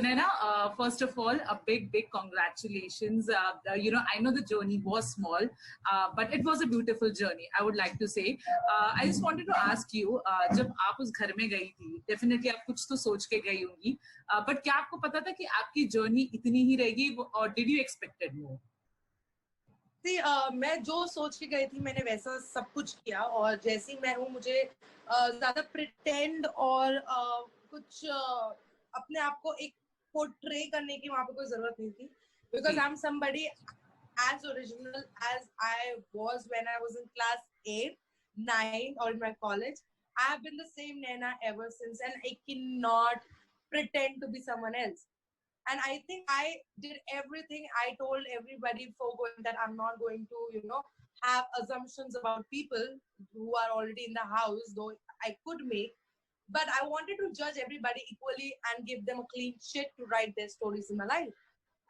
Naina, first of all, a big congratulations. I know the journey was small, but it was a beautiful journey, I would like to say. I just wanted to ask you, जब आप उस घर में गई थी, definitely आप कुछ तो सोच के गई होंगी, but क्या आपको पता था कि आपकी journey इतनी ही रहेगी, or did you expected more? मैं जो सोच के गई थी मैंने वैसा सब कुछ किया, और जैसी मैं हूँ मुझे ज्यादा प्रिटेंड और कुछ अपने आप को एक पोर्ट्रे करने की वहां पे कोई जरूरत नहीं थी, because I am somebody as original as I was when I was in class 8, 9 or in my college. I have been the same Naina ever since, and I cannot pretend to be someone else. And I think I did everything. I told everybody foregoing that I'm not going to, have assumptions about people who are already in the house, though I could make. But I wanted to judge everybody equally and give them a clean sheet to write their stories in my life.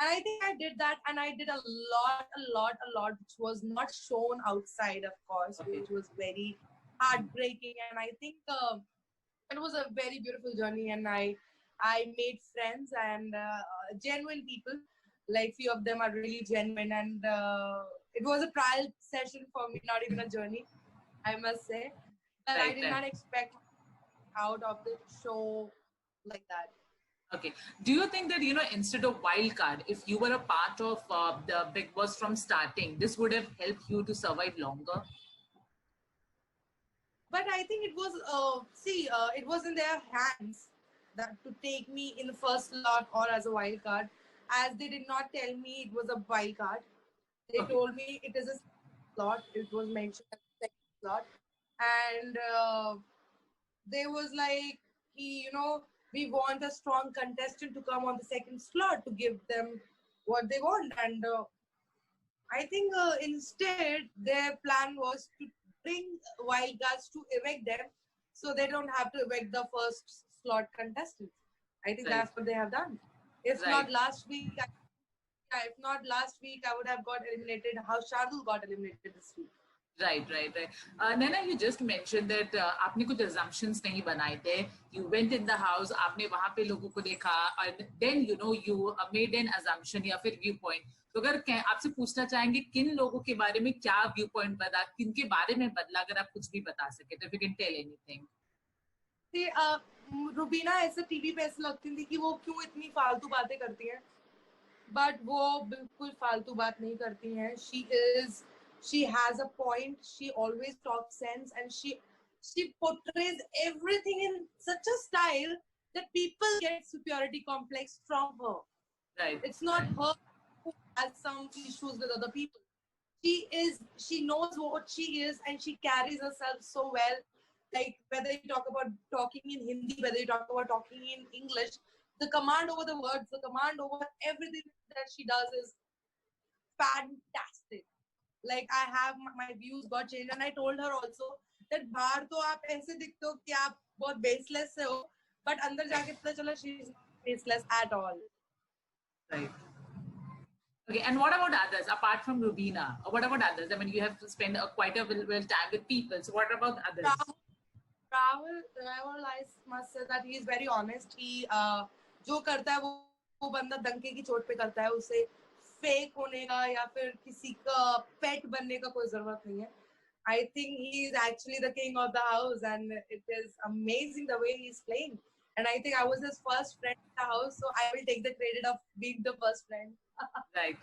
And I think I did that, and I did a lot, which was not shown outside, of course, which was very heartbreaking. And I think it was a very beautiful journey, and I made friends and genuine people. Like few of them are really genuine, and it was a trial session for me, not even a journey, I must say. But I did not expect out of the show like that. Okay. Do you think that, instead of wildcard, if you were a part of the Bigg Boss from starting, this would have helped you to survive longer? But I think it was, it was in their hands that to take me in the first slot or as a wild card, as they did not tell me it was a wild card. They told me it is a slot. It was mentioned as a second slot. And they was like, we want a strong contestant to come on the second slot to give them what they want. And I think instead their plan was to bring wild cards to evict them, so they don't have to evict the first slot contestants. I think that's what they have done. If not last week, I would have got eliminated. How Shardul got eliminated this week. Right. Naina, you just mentioned that आपने कुछ assumptions नहीं बनाए थे. You went in the house, आपने वहाँ पे लोगों को देखा, and then you made an assumption या फिर viewpoint. तो अगर आपसे पूछना चाहेंगे किन लोगों के बारे में क्या viewpoint बदला, किन के बारे में बदला, अगर आप कुछ भी बता सके, तो if you can tell anything. See, Rubina ऐसे टीवी पे ऐसे लगती थी कि वो क्यों इतनी फालतू बातें करती हैं, but वो बिल्कुल फालतू बात नहीं करती हैं. She has a point. She always talks sense, and she portrays everything in such a style that people get superiority complex from her. Right. It's not her who has some issues with other people. She knows what she is, and she carries herself so well. Like whether you talk about talking in Hindi, whether you talk about talking in English, the command over the words, the command over everything that she does is fantastic. Like I have my views got changed, and I told her also that बाहर तो आप ऐसे दिखते हो कि आप बहुत baseless से हो, but अंदर जाके पता चला she is not baseless at all. Right. Okay, and what about others apart from Rubina? What about others? I mean, you have to spend quite a well time with people. So what about others? Rahul, I must say that he is very honest. He जो करता है वो बंदा डंके की चोट पे करता है. उसे फेक होने का या फिर किसी का पेट बनने का कोई जरूरत नहीं है. I think he is actually the king of the house, and it is amazing the way he is playing. And I think I was his first friend in the house, so I will take the credit of being the first friend. Right.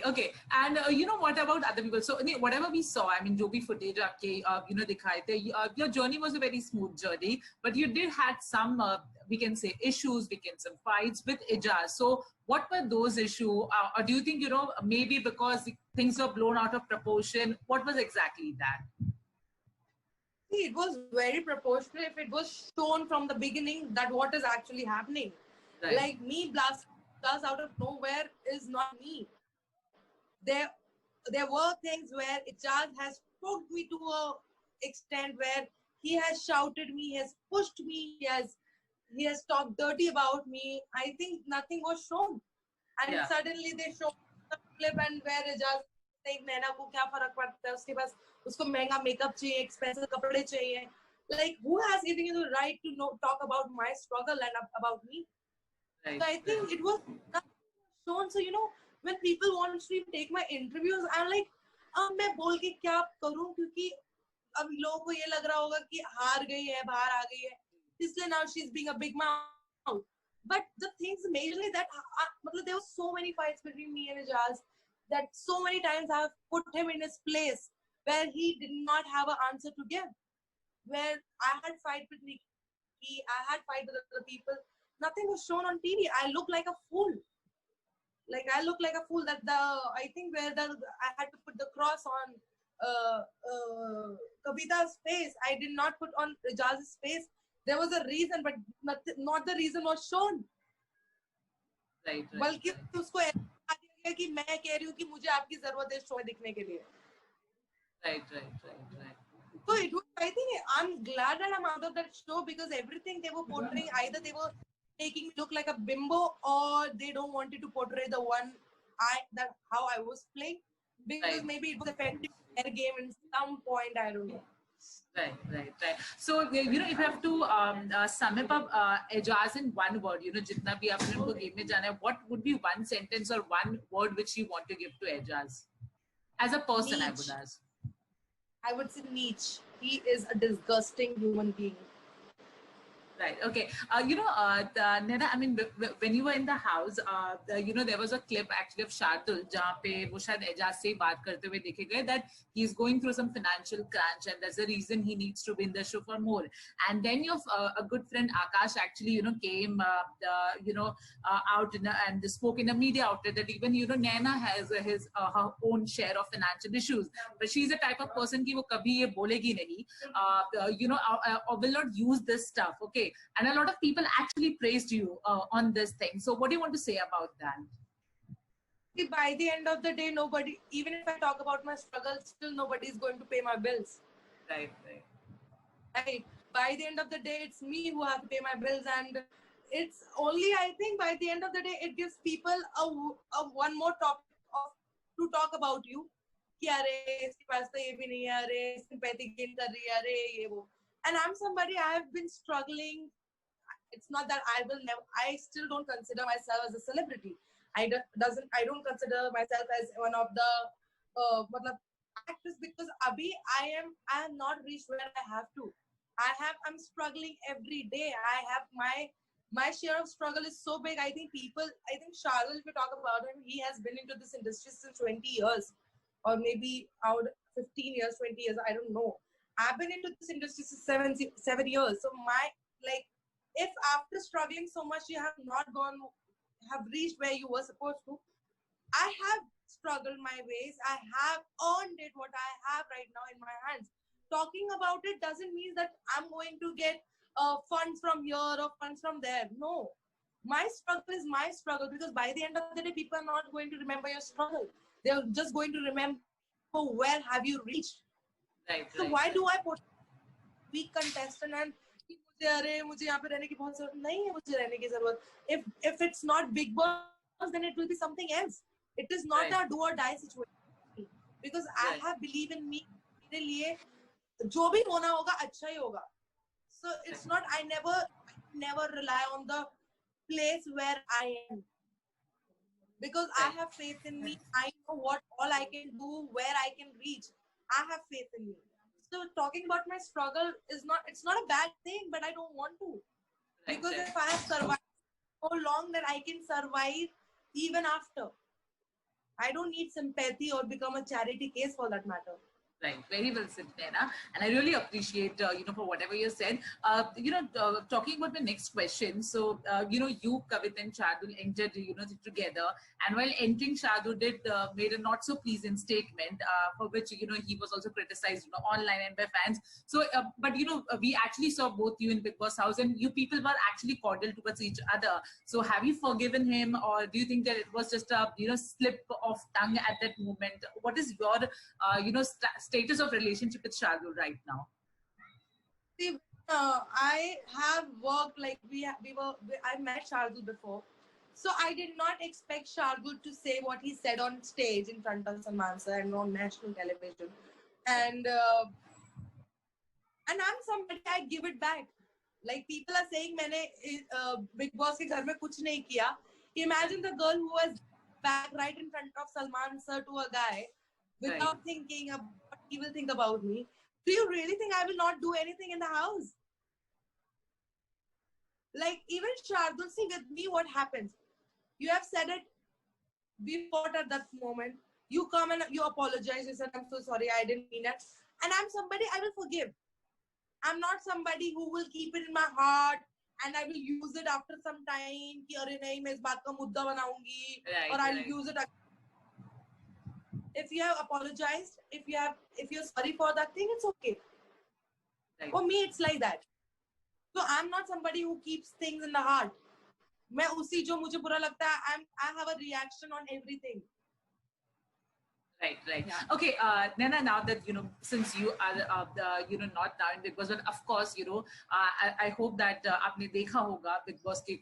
Okay. And what about other people? So whatever we saw, I mean, जो भी footage आपके दिखाए थे, your journey was a very smooth journey, but you did had some we can say issues, we can some fights with Ijaz. So what were those issues? Or do you think maybe because things were blown out of proportion? What was exactly that? See, it was very proportional if it was shown from the beginning that what is actually happening. Right. Like me blasting out of nowhere is not me. There were things where Ijaz has poked me to a extent where he has shouted me, he has pushed me, he has talked dirty about me. I think nothing was shown, and suddenly they showed the clip and where Ijaz saying नैना को क्या फर्क पड़ता है, उसके पास उसको महंगा makeup चाहिए, expensive कपड़े चाहिए. Like, who has given you the right to know, talk about my struggle and about me? Right. So I think it was shown. So, you know, when people want to take my interviews, I'm like, अब मैं बोल के क्या करूं, क्योंकि अब लोगों को ये लग रहा होगा कि हार गई है, बाहर आ गई है, इसलिए now she's being a big mouth. But the things majorly that there were so many fights between me and Ijaz, that so many times I've put him in his place where he did not have an answer to give. Where I had fight with Nikki, I had fight with other people. Nothing was shown on TV. I look like a fool. Like, I look like a fool. I think where I had to put the cross on Kavita's face. I did not put on Ijaz's face. There was a reason, but not the reason was shown. Right. बल्कि उसको ऐसा दिया गया कि मैं कह रही हूँ कि मुझे आपकी जरूरत है शो में दिखने के लिए. Right. So it was, I think I'm glad that I'm out of that show, because everything they were portraying, either they were making me look like a bimbo, or they don't wanted to portray the one how I was playing, because maybe it was affecting their game in some point, I don't know. Right. So, you know, if you have to sum up Ijaz in one word, you know, jitna bhi aapne unko game mein jana hai, what would be one sentence or one word which you want to give to Ijaz as a person? Niche. I would ask. I would say niche. He is a disgusting human being. Right. Okay. You know, Neda, I mean, when you were in the house, you know, there was a clip actually of Shardul, जहाँ पे वो शायद एजाज से बात करते हुए देखे गए that he's going through some financial crunch and that's the reason he needs to be in the show for more. And then your a good friend Akash actually, you know, came, you know, out and spoke in a media outlet that even, you know, Naina has her own share of financial issues, but she's the type of person कि वो कभी ये बोलेगी नहीं, you know, or will not use this stuff. Okay. And a lot of people actually praised you on this thing. So what do you want to say about that? By the end of the day, nobody, even if I talk about my struggle, still nobody is going to pay my bills. Right. By the end of the day, it's me who have to pay my bills, and it's only, I think, by the end of the day, it gives people a one more topic to talk about you. कि अरे इसके पास तो ये भी नहीं है, अरे sympathy gain कर रही है, अरे ये वो. And I'm somebody, I have been struggling. It's not that I still don't consider myself as a celebrity. I don't consider myself as one of the actors, because abhi I am not reached where I have to. I'm struggling every day. I have my share of struggle is so big. I think Shardul, if you talk about him, he has been into this industry since 20 years, or maybe out 15 years, 20 years, I don't know. I've been into this industry since 7 years. So if after struggling so much you have not have reached where you were supposed to, I have struggled my ways. I have earned it, what I have right now in my hands. Talking about it doesn't mean that I'm going to get funds from here or funds from there. No. My struggle is my struggle, because by the end of the day, people are not going to remember your struggle. They're just going to remember where have you reached. Right. So why do I put weak contestant and मुझे यहाँ पे रहने की बहुत जरूरत नहीं है, मुझे रहने की जरूरत. If it's not Big Boss, then it will be something else. It is not a do or die situation, because I have believe in me. मेरे लिए जो भी होना होगा अच्छा ही होगा. So it's not, I never rely on the place where I am, because I have faith in me. I know what all I can do, where I can reach. I have faith in me. So talking about my struggle it's not a bad thing, but I don't want to. Because if I have survived so long, that I can survive even after. I don't need sympathy or become a charity case for that matter. Right. Very well said, Naina. And I really appreciate, you know, for whatever you said. You know, talking about my next question. So, you know, you, Kavit and Shardul entered, you know, together. And while entering, Shardul made a not so pleasant statement for which, you know, he was also criticized, you know, online and by fans. So, but, you know, we actually saw both you in Bigg Boss house, and you people were actually cordial towards each other. So have you forgiven him, or do you think that it was just a, you know, slip of tongue at that moment? What is your, you know, status of relationship with Shardul right now? See, I have worked, like I met Shardul before. So I did not expect Shardul to say what he said on stage in front of Salman sir and on national television. And and I'm somebody, I give it back. Like people are saying मैंने Big Boss के घर में कुछ नहीं किया. Imagine the girl who was back right in front of Salman sir to a guy without thinking of what he will think about me. Do you really think I will not do anything in the house? Like even Shardul, see with me what happens. You have said it, we fought at that moment. You come and you apologize. You said, I'm so sorry, I didn't mean it. And I'm somebody I will forgive. I'm not somebody who will keep it in my heart and I will use it after some time. कि अरे नहीं मैं इस बात का मुद्दा बनाऊंगी or I'll use it. If you have apologized, if you're sorry for that thing, it's okay. Right. For me, it's like that. So I'm not somebody who keeps things in the heart. मैं उसी जो मुझे बुरा लगता है, I have a reaction on everything. Right. Yeah. Okay, Naina, now that, since you are, not now in Big Boss, but of course, I hope that आपने देखा होगा Big Boss के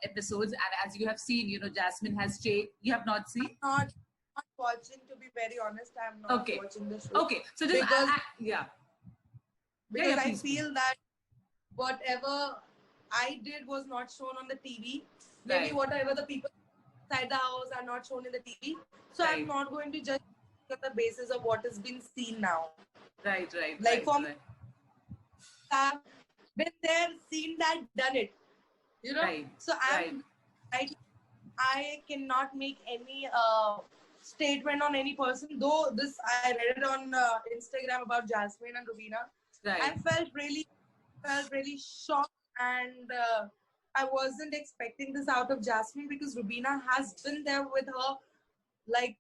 episodes, and as you have seen, Jasmine has changed. You have not seen? I'm not watching, to be very honest. I'm not watching the show. Okay, so just, because I feel that whatever I did was not shown on the TV. Maybe whatever the people inside the house are not shown in the TV. So I'm not going to judge on the basis of what has been seen now. Right. Like for me, I've been there, seen that, done it. So I cannot make any statement on any person. Though this I read it on Instagram about Jasmine and Rubina. I felt really shocked, and I wasn't expecting this out of Jasmine because Rubina has been there with her, like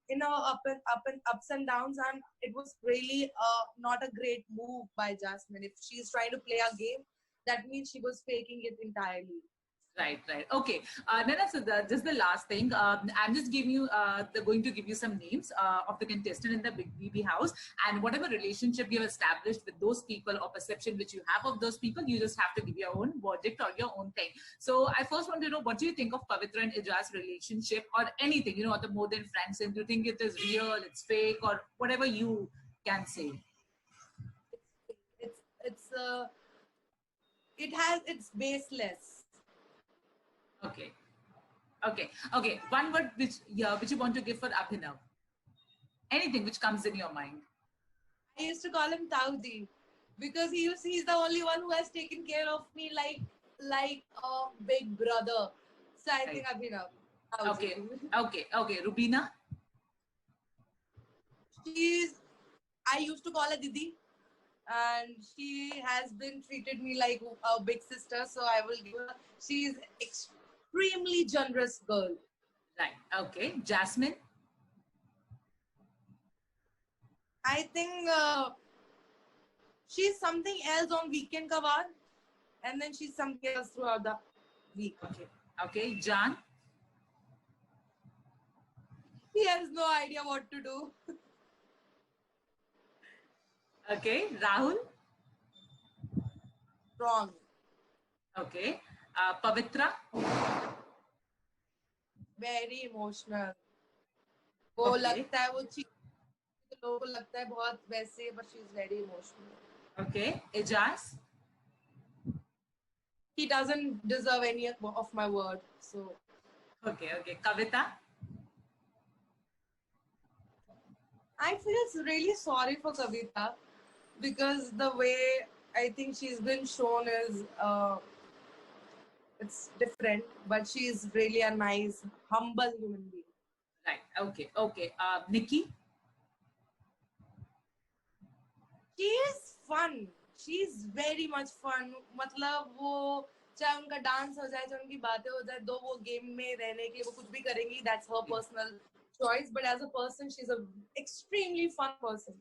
ups and downs, and it was really not a great move by Jasmine. If she's trying to play a game, that means she was faking it entirely. Right. Okay. Naina, so just the last thing. I'm just going to give you some names of the contestant in the Big BB house, and whatever relationship you have established with those people or perception which you have of those people, you just have to give your own verdict or your own thing. So I first want to know, what do you think of Pavitra and Ijaz relationship, or anything, or the more than friends? Do you think it is real, it's fake, or whatever you can say? It's baseless. Okay. One word which you want to give for Abhinav. Anything which comes in your mind. I used to call him Taudi because he's the only one who has taken care of me like a big brother. So I think Abhinav. Okay. Rubina? I used to call her Didi, and she has been treated me like a big sister. So I will give her. She's extremely generous girl. Right. Okay. Jasmine? I think she's something else on weekend cover, and then she's something else throughout the week. Okay. Jan? He has no idea what to do. Okay. Rahul? Wrong. Okay. Pavitra? Very emotional. वो लगता है वो चीज़ लोगों को लगता है बहुत वैसे, but she's very emotional. Okay. Ijaz? He doesn't deserve any of my word. So. Okay. Kavita? I feel really sorry for Kavita because the way I think she's been shown is it's different, but she's really a nice, humble human being. Right. Okay. Nikki? She is fun. She's very much fun. मतलब वो चाहे उनका dance हो जाए, चाहे उनकी बातें हो जाए, दो वो गेम में रहने के लिए वो कुछ भी करेंगी. That's her personal choice. But as a person, she's an extremely fun person.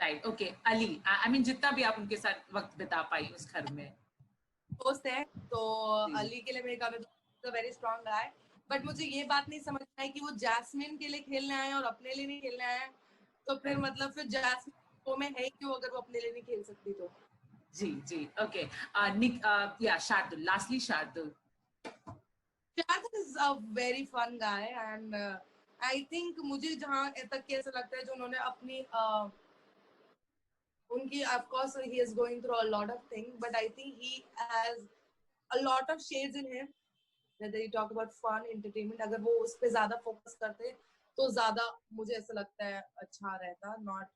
Right. Okay. Ali. I mean, जितना भी आप उनके साथ वक्त बिता पाई उस घर में. दोस्त है तो अली के लिए मेरे काम में वेरी स्ट्रॉन्ग गाय, बट मुझे ये बात नहीं समझ आया कि वो जैस्मिन के लिए खेलने आए और अपने लिए नहीं खेलने आए, तो फिर मतलब फिर जैस्मिन वो में है क्यों अगर वो अपने लिए नहीं खेल सकती तो. जी. Okay. Nick, Shardul. Lastly, Shardul. Shardul is a very fun guy, and I think मुझे जहाँ तक ऐसा लगता है जो उन्होंने अपनी उनकी of course he is going through a lot of things, but I think he has a lot of shades in him. Whether you talk about fun, entertainment, अगर वो उस पे ज़्यादा focus करते तो ज़्यादा मुझे ऐसा लगता है अच्छा रहता, not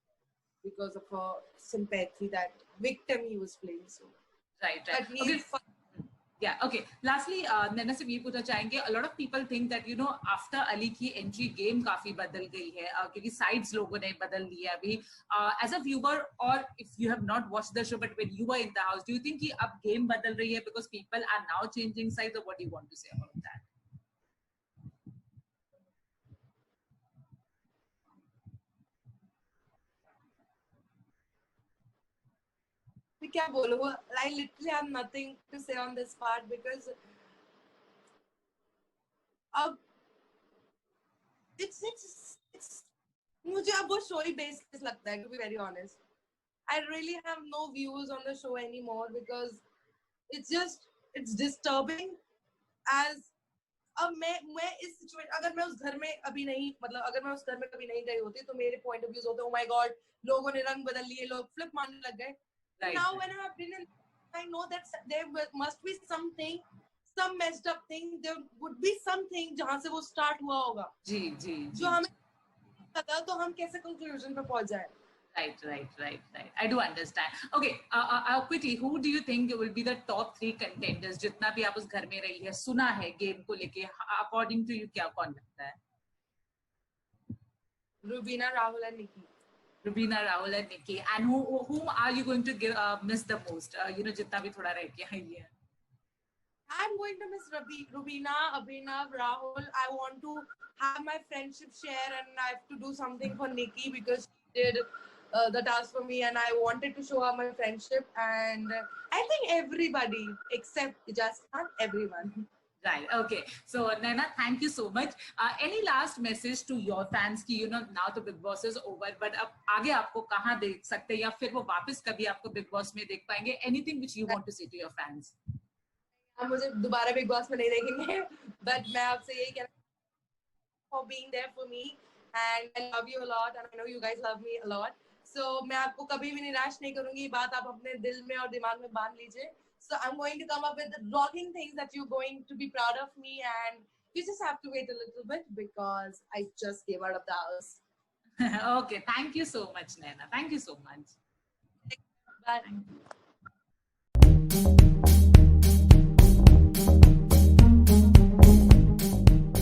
because of a sympathy that victim he was playing. So Right. but he Okay. is fun. Yeah. Okay. Lastly, नैना से ये पूछना चाहेंगे. A lot of people think that after Ali की entry game काफी बदल गई है क्योंकि sides लोगों ने बदल लिया अभी. As a viewer or if you have not watched the show but when you were in the house, do you think कि अब game बदल रही है because people are now changing sides, or what do you want to say about that? क्या बोलूं? I literally have nothing to say on this part because अब it's मुझे अब वो show ही baseless लगता है, to be very honest. I really have no views on the show anymore because it's disturbing as अब मैं इस सिचुएशन अगर मैं उस घर में अभी नहीं मतलब अगर मैं उस घर में कभी नहीं गई होती तो मेरे पॉइंट ऑफ व्यूज होते ओ माय गॉड लोगों ने रंग बदल लिए लोग फ्लिप मारने लग गए. Now when I have been in, I know that there must be something, some messed up thing, there would be something जहाँ से वो start हुआ होगा जी जी जो हमें पता तो हम कैसे conclusion पे पहुंच जाए. Right. I do understand. Okay, quickly, who do you think will be the top 3 contenders? जितना भी आप उस घर में रही है, सुना है गेम को लेके, according to you क्या कौन लगता है? Rubina, Rahul and Nikki. Rubina, Rahul and Nikki. And whom are you going to miss the most? जितना भी थोड़ा रह के आई है. I'm going to miss Rubina, Abhinav, Rahul. I want to have my friendship share and I have to do something for Nikki because she did the task for me and I wanted to show her my friendship. And I think everybody except just not everyone. Right. Okay. So, Naina, thank you so much. Any last message to your fans कि now the Big Boss is over, but अब आगे आपको कहाँ देख सकते हैं या फिर वो वापस कभी आपको Big Boss में देख पाएंगे? Anything which you want to say to your fans? मुझे दोबारा Big Boss में नहीं देखेंगे, but मैं आपसे यही कहना for being there for me and I love you a lot and I know you guys love me a lot. So मैं आपको कभी भी निराश नहीं करूँगी, बात आप अपने दिल में और दिमाग में बांध लीजिए. So I'm going to come up with rocking things that you're going to be proud of me and you just have to wait a little bit because I just came out of the house. Okay, thank you so much, Naina. Thank you so much. Bye.